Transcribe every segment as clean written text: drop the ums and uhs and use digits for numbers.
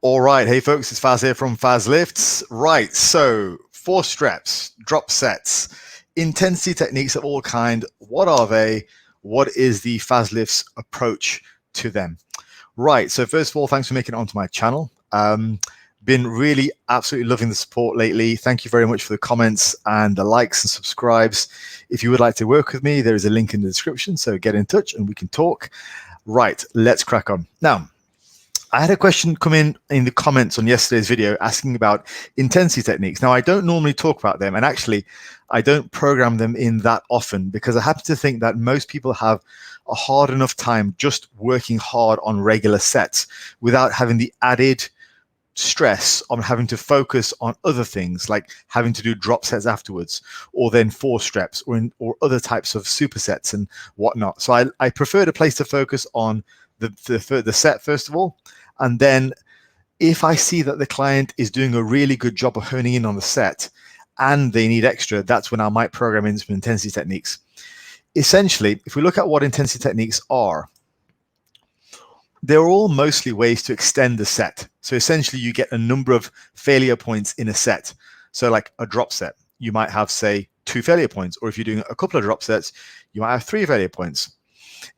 All right, hey folks, it's Faz here from Faz Lifts. Right, so 4 steps, drop sets, intensity techniques of all kind. What are they? What is the Faz Lifts approach to them? Right, so first of all, thanks for making it onto my channel. Been really absolutely loving the support lately. Thank you very much for the comments and the likes and subscribes. If you would like to work with me, there is a link in the description, so get in touch and we can talk. Right, let's crack on. Now, I had a question come in the comments on yesterday's video asking about intensity techniques. Now, I don't normally talk about them, and actually, I don't program them in that often because I happen to think that most people have a hard enough time just working hard on regular sets without having the added stress on having to focus on other things like having to do drop sets afterwards, or then 4 steps, or other types of supersets and whatnot. So I prefer to place the focus on the set first of all, and then if I see that the client is doing a really good job of honing in on the set and they need extra, that's when I might program in some intensity techniques. Essentially, if we look at what intensity techniques are, they're all mostly ways to extend the set. So essentially you get a number of failure points in a set. So like a drop set, you might have, say, 2 failure points, or if you're doing a couple of drop sets, you might have 3 failure points.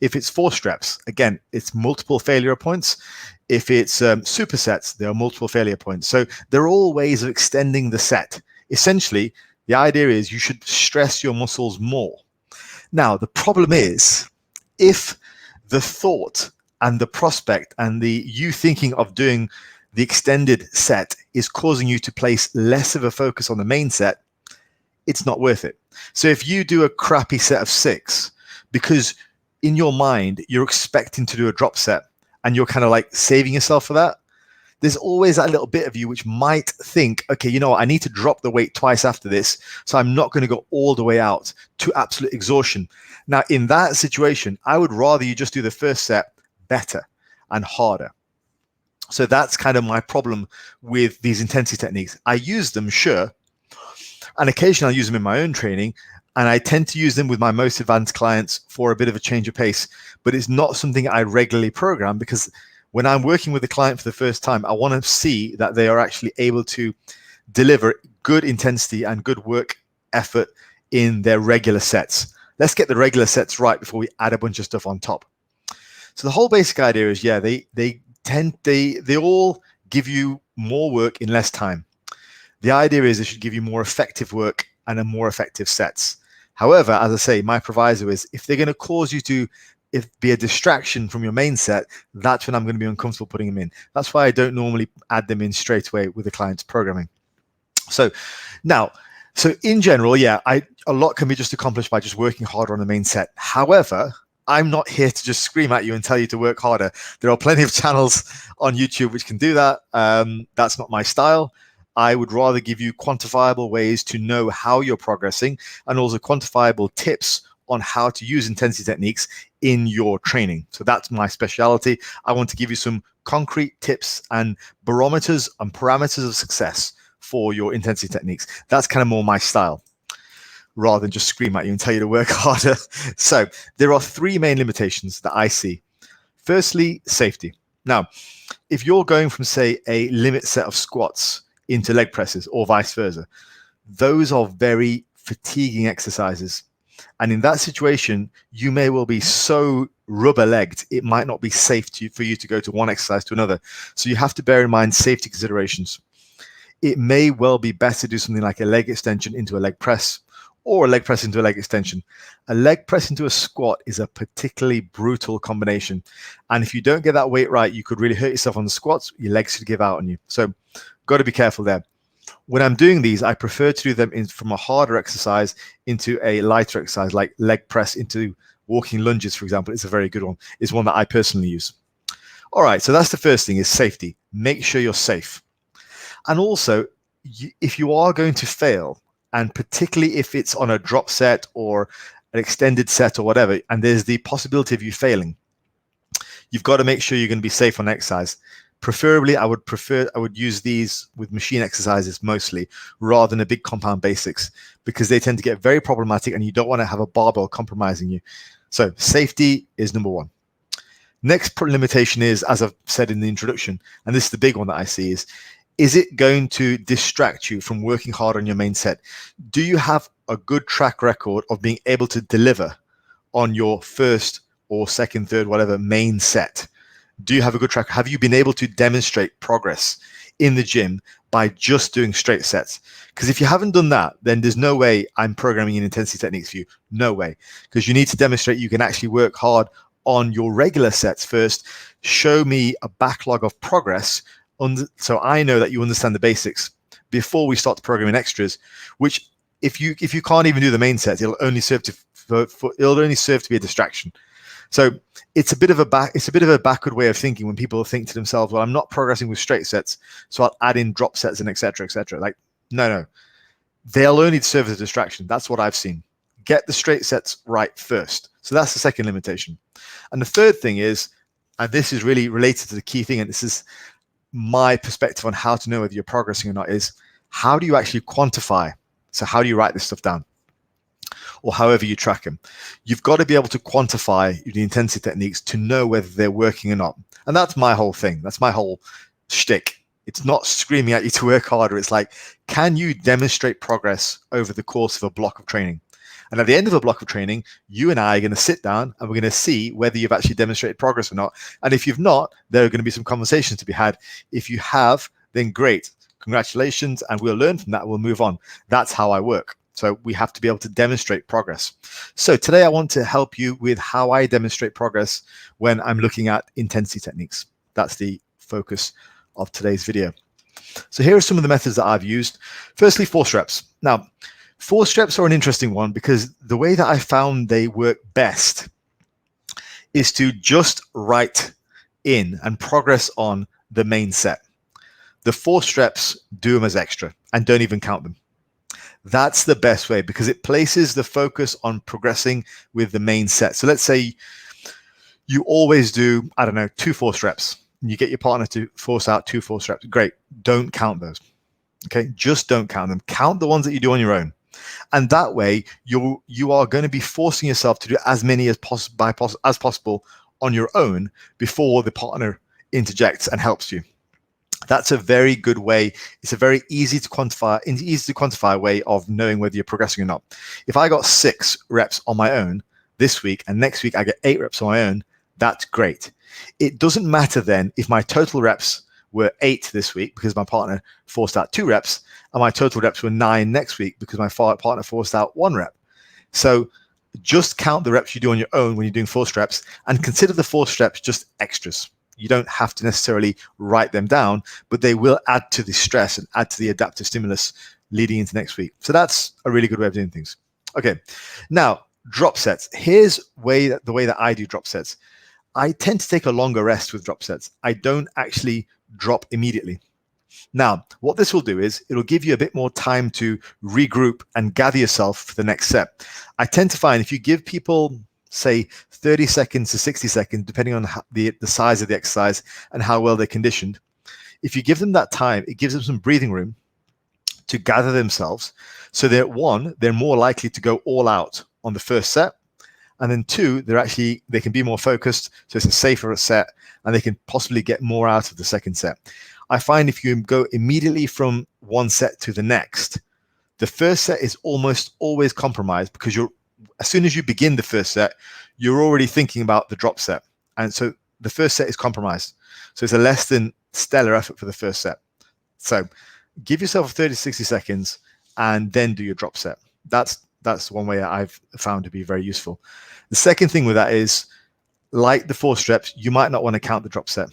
If it's 4 steps, again, it's multiple failure points. If it's supersets, there are multiple failure points. So they're all ways of extending the set. Essentially, the idea is you should stress your muscles more. Now, the problem is if the thought and the prospect and the you thinking of doing the extended set is causing you to place less of a focus on the main set, it's not worth it. So if you do a crappy set of 6 because in your mind you're expecting to do a drop set and you're kind of like saving yourself for that, there's always that little bit of you which might think, okay, you know what, I need to drop the weight twice after this, so I'm not going to go all the way out to absolute exhaustion. Now, in that situation, I would rather you just do the first set better and harder. So that's kind of my problem with these intensity techniques. I use them, sure, and occasionally I use them in my own training, and I tend to use them with my most advanced clients for a bit of a change of pace, but it's not something I regularly program because when I'm working with a client for the first time, I want to see that they are actually able to deliver good intensity and good work effort in their regular sets. Let's get the regular sets right before we add a bunch of stuff on top. So the whole basic idea is, yeah, they all give you more work in less time. The idea is they should give you more effective work and a more effective sets. However, as I say, my proviso is if they're going to cause you to be a distraction from your main set, that's when I'm going to be uncomfortable putting them in. That's why I don't normally add them in straight away with the client's programming. So in general, yeah, a lot can be just accomplished by just working harder on the main set. However, I'm not here to just scream at you and tell you to work harder. There are plenty of channels on YouTube which can do that. That's not my style. I would rather give you quantifiable ways to know how you're progressing and also quantifiable tips on how to use intensity techniques in your training. So that's my specialty. I want to give you some concrete tips and barometers and parameters of success for your intensity techniques. That's kind of more my style, rather than just scream at you and tell you to work harder. So there are 3 main limitations that I see. Firstly, safety. Now, if you're going from, say, a limit set of squats into leg presses or vice versa, those are very fatiguing exercises. And in that situation, you may well be so rubber-legged, it might not be safe for you to go to one exercise to another. So you have to bear in mind safety considerations. It may well be better to do something like a leg extension into a leg press, or a leg press into a leg extension. A leg press into a squat is a particularly brutal combination. And if you don't get that weight right, you could really hurt yourself on the squats. Your legs could give out on you. So got to be careful there. When I'm doing these, I prefer to do them from a harder exercise into a lighter exercise, like leg press into walking lunges, for example. It's a very good one. It's one that I personally use. All right, so that's the first thing, is safety. Make sure you're safe. And also, if you are going to fail, and particularly if it's on a drop set or an extended set or whatever, and there's the possibility of you failing, you've got to make sure you're going to be safe on exercise. Preferably, I would use these with machine exercises mostly, rather than a big compound basics, because they tend to get very problematic and you don't want to have a barbell compromising you. So safety is number 1. Next limitation is, as I've said in the introduction, and this is the big one that I see, is it going to distract you from working hard on your main set? Do you have a good track record of being able to deliver on your first or second, third, whatever main set? Do you have a good track? Have you been able to demonstrate progress in the gym by just doing straight sets? Because if you haven't done that, then there's no way I'm programming in intensity techniques for you. No way. Because you need to demonstrate you can actually work hard on your regular sets first. Show me a backlog of progress so I know that you understand the basics before we start to program in extras, which if you can't even do the main sets, it'll only serve to be a distraction. So it's a bit of a backward way of thinking when people think to themselves, well, I'm not progressing with straight sets, so I'll add in drop sets and etc. etc. Like, no. They'll only serve as a distraction. That's what I've seen. Get the straight sets right first. So that's the second limitation. And the third thing is, and this is really related to the key thing, and this is my perspective on how to know whether you're progressing or not, is how do you actually quantify? So how do you write this stuff down? Or however you track them. You've got to be able to quantify the intensity techniques to know whether they're working or not. And that's my whole thing. That's my whole shtick. It's not screaming at you to work harder. It's like, can you demonstrate progress over the course of a block of training? And at the end of a block of training, you and I are going to sit down and we're going to see whether you've actually demonstrated progress or not. And if you've not, there are going to be some conversations to be had. If you have, then great. Congratulations. And we'll learn from that. We'll move on. That's how I work. So we have to be able to demonstrate progress. So today I want to help you with how I demonstrate progress when I'm looking at intensity techniques. That's the focus of today's video. So here are some of the methods that I've used. Firstly, force reps. Now, force reps are an interesting one because the way that I found they work best is to just write in and progress on the main set. The force reps, do them as extra and don't even count them. That's the best way because it places the focus on progressing with the main set. So let's say you always do, I don't know, 2 force reps. And you get your partner to force out 2 force reps. Great. Don't count those. Okay. Just don't count them. Count the ones that you do on your own. And that way you are going to be forcing yourself to do as many as possible on your own before the partner interjects and helps you. That's a very good way. It's a very easy to quantify way of knowing whether you're progressing or not. If I got 6 reps on my own this week and next week I get 8 reps on my own, that's great. It doesn't matter then if my total reps were 8 this week because my partner forced out 2 reps and my total reps were 9 next week because my partner forced out 1 rep. So just count the reps you do on your own when you're doing force reps and consider the force reps just extras. You don't have to necessarily write them down, but they will add to the stress and add to the adaptive stimulus leading into next week. So that's a really good way of doing things. Okay, now drop sets. Here's the way that I do drop sets. I tend to take a longer rest with drop sets. I don't actually drop immediately. Now, what this will do is it'll give you a bit more time to regroup and gather yourself for the next set. I tend to find if you give people, say, 30 seconds to 60 seconds, depending on the size of the exercise and how well they're conditioned, if you give them that time, it gives them some breathing room to gather themselves so that 1, they're more likely to go all out on the first set. And then 2, they can be more focused, so it's a safer set, and they can possibly get more out of the second set. I find if you go immediately from one set to the next, the first set is almost always compromised because as soon as you begin the first set, you're already thinking about the drop set. And so the first set is compromised. So it's a less than stellar effort for the first set. So give yourself 30 to 60 seconds and then do your drop set. That's one way I've found to be very useful. The second thing with that is, like the force reps, you might not want to count the drop set.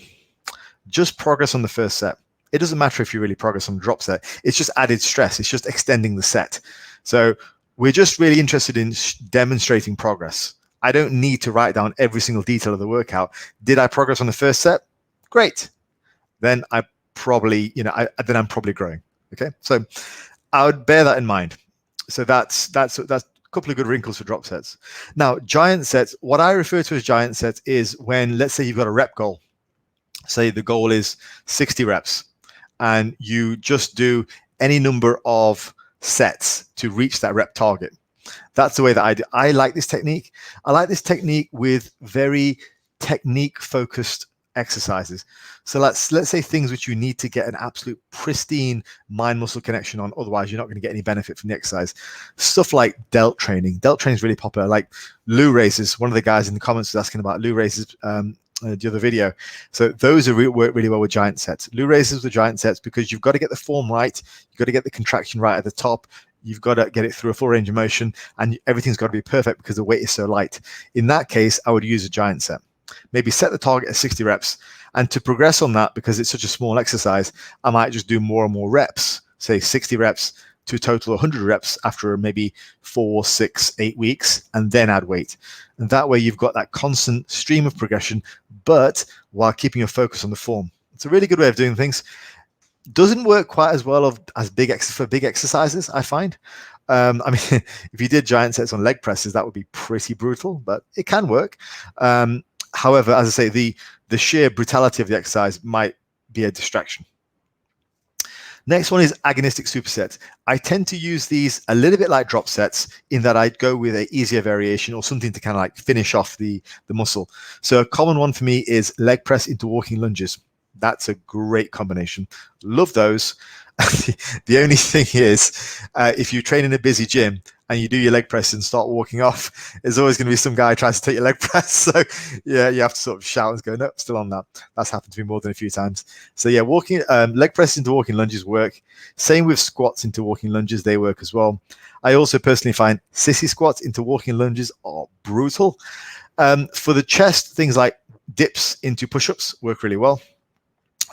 Just progress on the first set. It doesn't matter if you really progress on the drop set. It's just added stress. It's just extending the set. So we're just really interested in demonstrating progress. I don't need to write down every single detail of the workout. Did I progress on the first set? Great. Then I probably, then I'm probably growing. Okay. So I would bear that in mind. So that's a couple of good wrinkles for drop sets. Now, giant sets, what I refer to as giant sets is when, let's say you've got a rep goal. Say the goal is 60 reps and you just do any number of sets to reach that rep target. That's the way that I do. I like this technique. I like this technique with very technique focused exercises. So let's say things which you need to get an absolute pristine mind muscle connection on, otherwise you're not going to get any benefit from the exercise. Stuff like delt training. Delt training is really popular, like Lou raises. One of the guys in the comments was asking about Lou raises the other video. So those work really well with giant sets. Lou raises with giant sets because you've got to get the form right, you've got to get the contraction right at the top, you've got to get it through a full range of motion, and everything's got to be perfect because the weight is so light. In that case, I would use a giant set. Maybe set the target at 60 reps. And to progress on that, because it's such a small exercise, I might just do more and more reps, say 60 reps to a total of 100 reps after maybe 4, 6, 8 weeks, and then add weight. And that way you've got that constant stream of progression, but while keeping your focus on the form. It's a really good way of doing things. Doesn't work quite as well as for big exercises, I find. I mean, if you did giant sets on leg presses, that would be pretty brutal, but it can work. However, as I say, the sheer brutality of the exercise might be a distraction. Next one is agonistic supersets. I tend to use these a little bit like drop sets in that I'd go with an easier variation or something to kind of like finish off the muscle. So a common one for me is leg press into walking lunges. That's a great combination. Love those. The only thing is, if you train in a busy gym and you do your leg press and start walking off, there's always going to be some guy trying to take your leg press. So yeah, you have to sort of shout and go, no, still on that. That's happened to me more than a few times. So yeah, leg press into walking lunges work. Same with squats into walking lunges, they work as well. I also personally find sissy squats into walking lunges are brutal. For the chest, things like dips into push-ups work really well.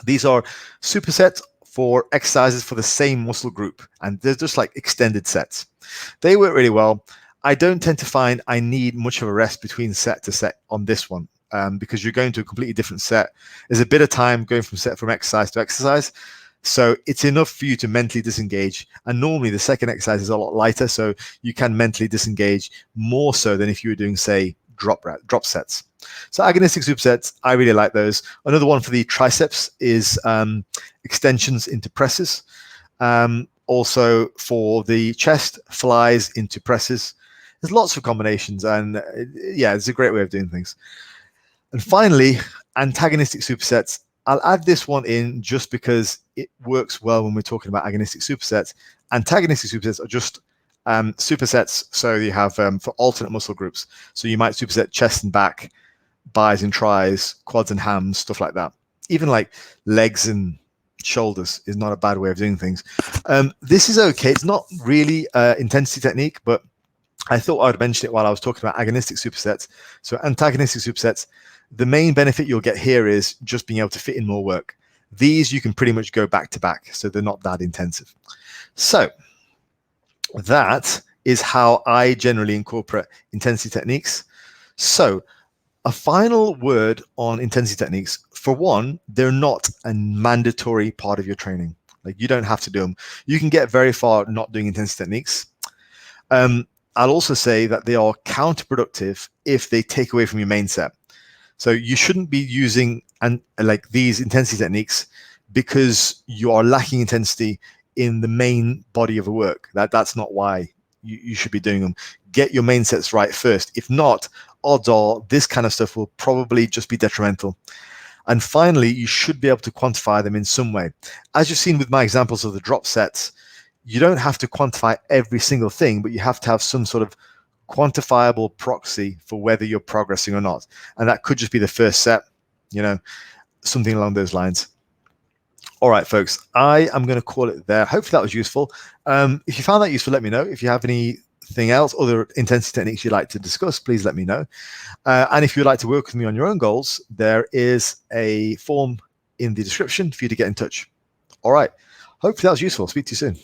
These are supersets for exercises for the same muscle group, and they're just like extended sets. They work really well. I don't tend to find I need much of a rest between set to set on this one, because you're going to a completely different set. There's a bit of time going from exercise to exercise, so it's enough for you to mentally disengage. And normally the second exercise is a lot lighter, so you can mentally disengage more so than if you were doing, say, drop sets. So agonistic supersets, I really like those. Another one for the triceps is extensions into presses. Also for the chest, flies into presses. There's lots of combinations, and yeah, it's a great way of doing things. And finally, antagonistic supersets. I'll add this one in just because it works well when we're talking about agonistic supersets. Antagonistic supersets are just supersets, so you have for alternate muscle groups. So you might superset chest and back, bis and tris, quads and hams, stuff like that. Even like legs and shoulders is not a bad way of doing things. This is okay. It's not really intensity technique, but I thought I would mention it while I was talking about agonistic supersets. So antagonistic supersets, the main benefit you'll get here is just being able to fit in more work. These you can pretty much go back to back, so they're not that intensive. So that is how I generally incorporate intensity techniques. So a final word on intensity techniques. For one, they're not a mandatory part of your training. Like, you don't have to do them. You can get very far not doing intensity techniques. I'll also say that they are counterproductive if they take away from your main set. So you shouldn't be using like these intensity techniques because you are lacking intensity in the main body of the work. That's not why you should be doing them. Get your main sets right first. If not, odds are this kind of stuff will probably just be detrimental. And finally, you should be able to quantify them in some way. As you've seen with my examples of the drop sets, you don't have to quantify every single thing, but you have to have some sort of quantifiable proxy for whether you're progressing or not. And that could just be the first set, something along those lines. All right, folks, I am going to call it there. Hopefully that was useful. If you found that useful, let me know. If you have anything else, other intensity techniques you'd like to discuss, please let me know. And if you'd like to work with me on your own goals, there is a form in the description for you to get in touch. All right, hopefully that was useful. Speak to you soon.